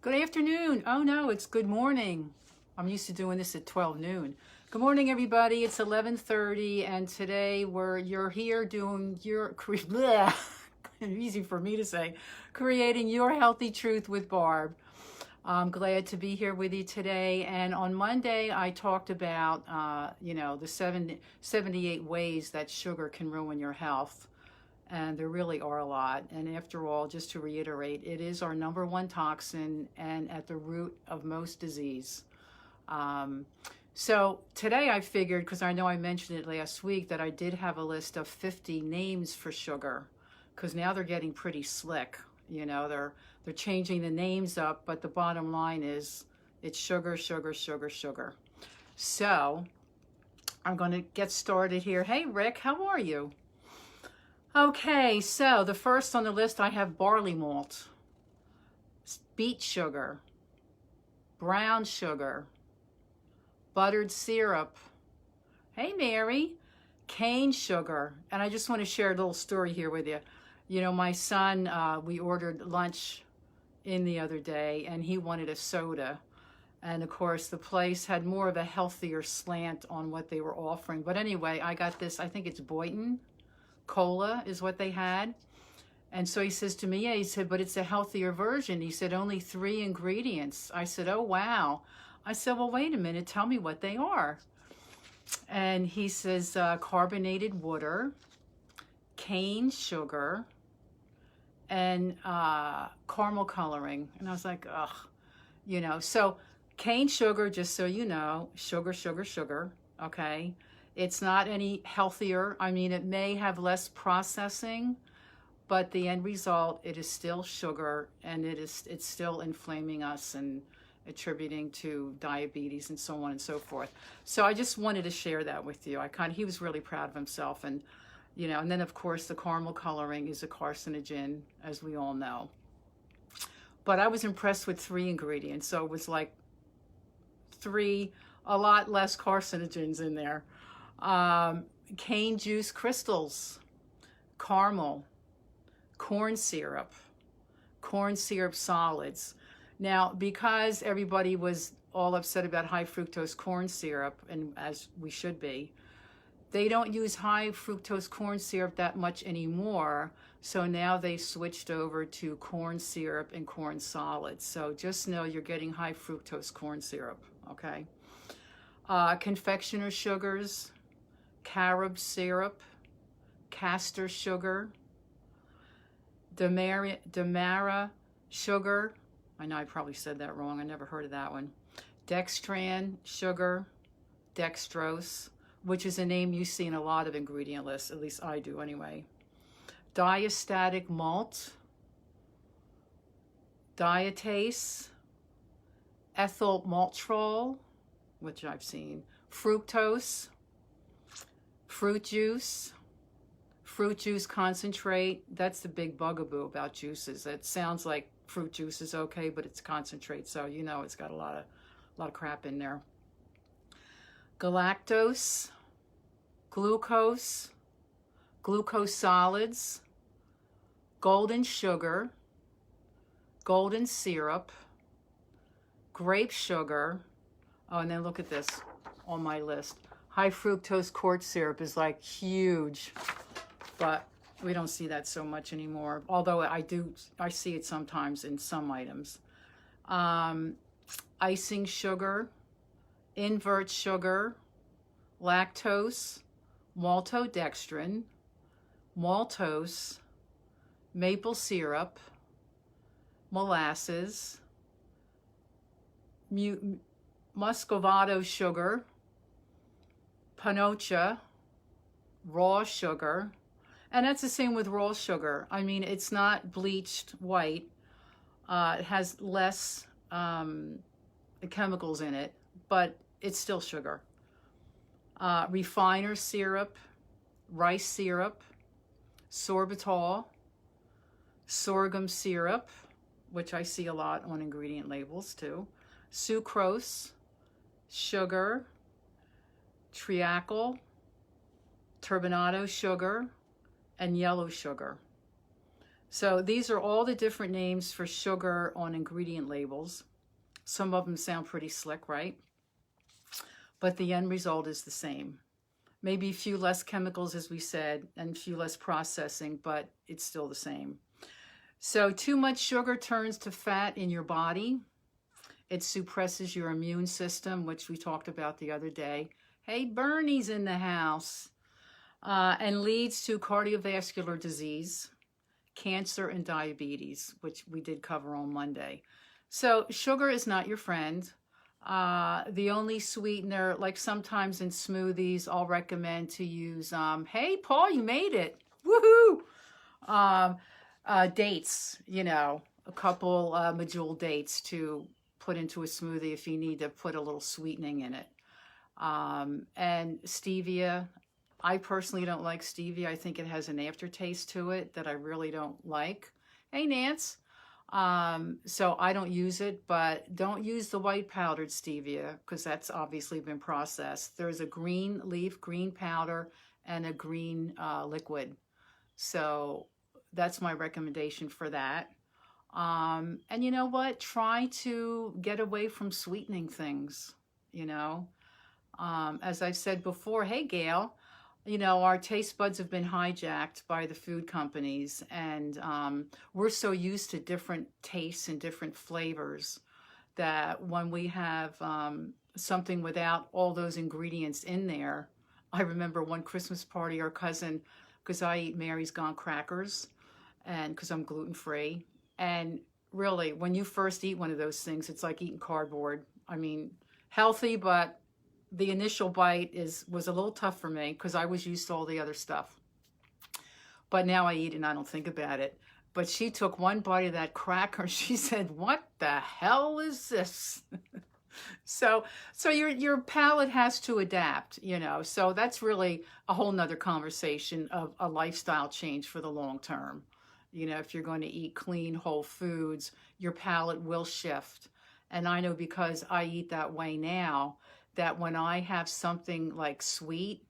Good afternoon. Oh no, it's good morning. I'm used to doing this at 12 noon. Good morning, everybody. It's 11:30, and today you're here doing your easy for me to say, creating your healthy truth with Barb. I'm glad to be here with you today. And on Monday, I talked about the 78 ways that sugar can ruin your health. And there really are a lot. And after all, just to reiterate, it is our number one toxin and at the root of most disease. So today I figured, because I know I mentioned it last week, that I did have a list of 50 names for sugar, because now they're getting pretty slick. They're changing the names up, but the bottom line is it's sugar, sugar, sugar, sugar. So I'm going to get started here. Hey, Rick, how are you? Okay, so the first on the list I have barley malt, beet sugar, brown sugar, buttered syrup. Hey, Mary, cane sugar. And I just want to share a little story here with you. My son, we ordered lunch in the other day, and he wanted a soda. And of course, the place had more of a healthier slant on what they were offering. But anyway, I got this, I think it's Boynton Cola is what they had. And so he says to me, he said, but it's a healthier version. He said, only 3 ingredients. I said, oh, wow. I said, well, wait a minute, tell me what they are. And he says, carbonated water, cane sugar, and caramel coloring. And I was like, ugh, so cane sugar, just so you know, sugar, sugar, sugar, okay? It's not any healthier. I mean, it may have less processing, but the end result, it is still sugar, and it's still inflaming us and attributing to diabetes and so on and so forth. So I just wanted to share that with you. He was really proud of himself, and and then of course the caramel coloring is a carcinogen, as we all know. But I was impressed with 3 ingredients, so it was like a lot less carcinogens in there. Cane juice crystals, caramel, corn syrup solids. Now, because everybody was all upset about high fructose corn syrup, and as we should be, they don't use high fructose corn syrup that much anymore. So now they switched over to corn syrup and corn solids. So just know you're getting high fructose corn syrup, okay? Confectioner sugars, carob syrup, castor sugar, demerara sugar. I know I probably said that wrong. I never heard of that one. Dextran sugar, dextrose, which is a name you see in a lot of ingredient lists, at least I do anyway. Diastatic malt, diatase, ethyl maltol, which I've seen, fructose, fruit juice concentrate. That's the big bugaboo about juices. It sounds like fruit juice is okay, but it's concentrate, so it's got a lot of crap in there. Galactose, glucose solids, golden sugar, golden syrup, grape sugar. Oh, and then look at this on my list. High fructose corn syrup is like huge, but we don't see that so much anymore. Although I see it sometimes in some items. Icing sugar, invert sugar, lactose, maltodextrin, maltose, maple syrup, molasses, muscovado sugar, panocha, raw sugar. And that's the same with raw sugar. I mean, it's not bleached white. It has less chemicals in it, but it's still sugar. Refiner syrup, rice syrup, sorbitol, sorghum syrup, which I see a lot on ingredient labels too, sucrose, sugar, triacal, turbinado sugar, and yellow sugar. So these are all the different names for sugar on ingredient labels. Some of them sound pretty slick, right? But the end result is the same. Maybe a few less chemicals, as we said, and a few less processing, but it's still the same. So too much sugar turns to fat in your body. It suppresses your immune system, which we talked about the other day. Hey, Bernie's in the house. And leads to cardiovascular disease, cancer, and diabetes, which we did cover on Monday. So sugar is not your friend. The only sweetener, like sometimes in smoothies, I'll recommend to use, hey, Paul, you made it. Woohoo! Dates, a couple medjool dates to put into a smoothie if you need to put a little sweetening in it. And stevia. I personally don't like stevia. I think it has an aftertaste to it that I really don't like. Hey, Nance. So I don't use it, but don't use the white powdered stevia because that's obviously been processed. There's a green leaf, green powder, and a green liquid. So that's my recommendation for that. And you know what? Try to get away from sweetening things, As I've said before, hey, Gail, our taste buds have been hijacked by the food companies, and we're so used to different tastes and different flavors that when we have something without all those ingredients in there, I remember one Christmas party, our cousin, because I eat Mary's Gone crackers, and because I'm gluten-free, and really, when you first eat one of those things, it's like eating cardboard. I mean, healthy, but the initial bite was a little tough for me because I was used to all the other stuff. But now I eat it and I don't think about it. But she took one bite of that cracker. She said, "What the hell is this?" So your palate has to adapt, So that's really a whole nother conversation of a lifestyle change for the long term. If you're going to eat clean, whole foods, your palate will shift. And I know because I eat that way now, that when I have something like sweet,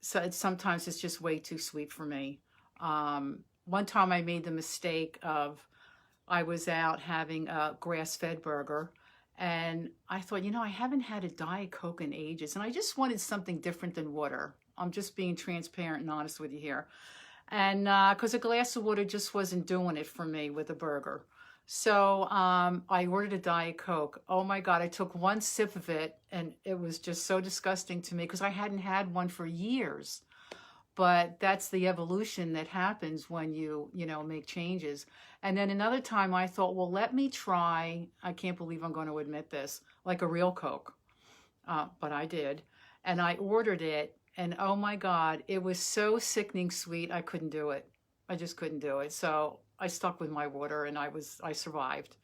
so sometimes it's just way too sweet for me. One time I made the mistake of, I was out having a grass-fed burger, and I thought, I haven't had a Diet Coke in ages, and I just wanted something different than water. I'm just being transparent and honest with you here. And because a glass of water just wasn't doing it for me with a burger. So I ordered a Diet Coke. Oh my God, I took one sip of it and it was just so disgusting to me because I hadn't had one for years. But that's the evolution that happens when you make changes. And then another time I thought, well, let me try, I can't believe I'm going to admit this, like a real Coke. But I did. And I ordered it. And oh my God, it was so sickening sweet, I couldn't do it. I just couldn't do it. So I stuck with my water and I survived.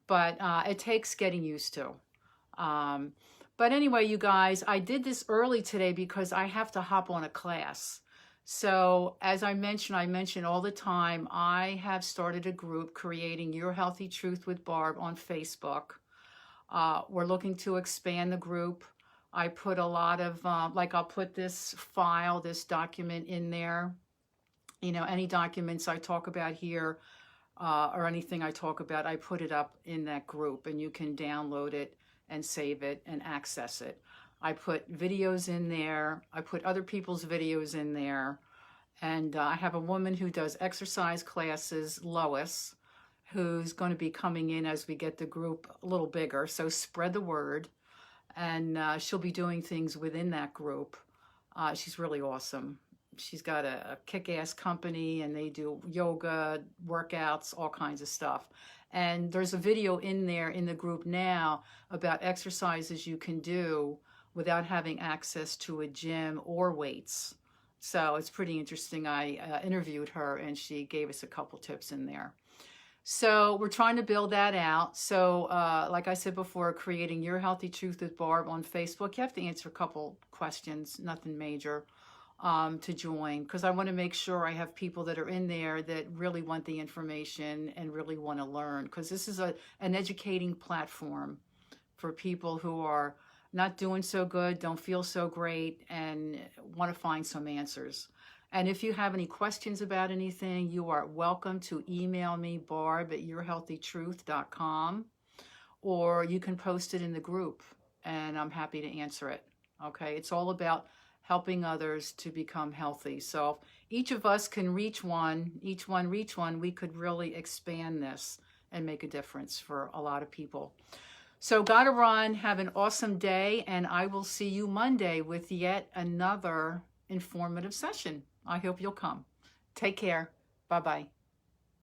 But it takes getting used to. But anyway, you guys, I did this early today because I have to hop on a class. So as I mention all the time, I have started a group, Creating Your Healthy Truth with Barb, on Facebook. We're looking to expand the group. I put a lot of, I'll put this file, this document in there. Any documents I talk about here or anything I talk about, I put it up in that group, and you can download it and save it and access it. I put videos in there. I put other people's videos in there. And I have a woman who does exercise classes, Lois, who's going to be coming in as we get the group a little bigger. So spread the word. And she'll be doing things within that group. She's really awesome. She's got a kick-ass company, and they do yoga, workouts, all kinds of stuff. And there's a video in there in the group now about exercises you can do without having access to a gym or weights. So it's pretty interesting. I interviewed her, and she gave us a couple tips in there. So we're trying to build that out. So like I said before, Creating Your Healthy Truth with Barb on Facebook. You have to answer a couple questions, nothing major, to join, because I want to make sure I have people that are in there that really want the information and really want to learn, because this is an educating platform for people who are not doing so good, don't feel so great, and want to find some answers. And if you have any questions about anything, you are welcome to email me, barb@yourhealthytruth.com, or you can post it in the group, and I'm happy to answer it. Okay, it's all about helping others to become healthy. So if each of us can reach one, each one reach one, we could really expand this and make a difference for a lot of people. So gotta run, have an awesome day, and I will see you Monday with yet another informative session. I hope you'll come. Take care. Bye-bye.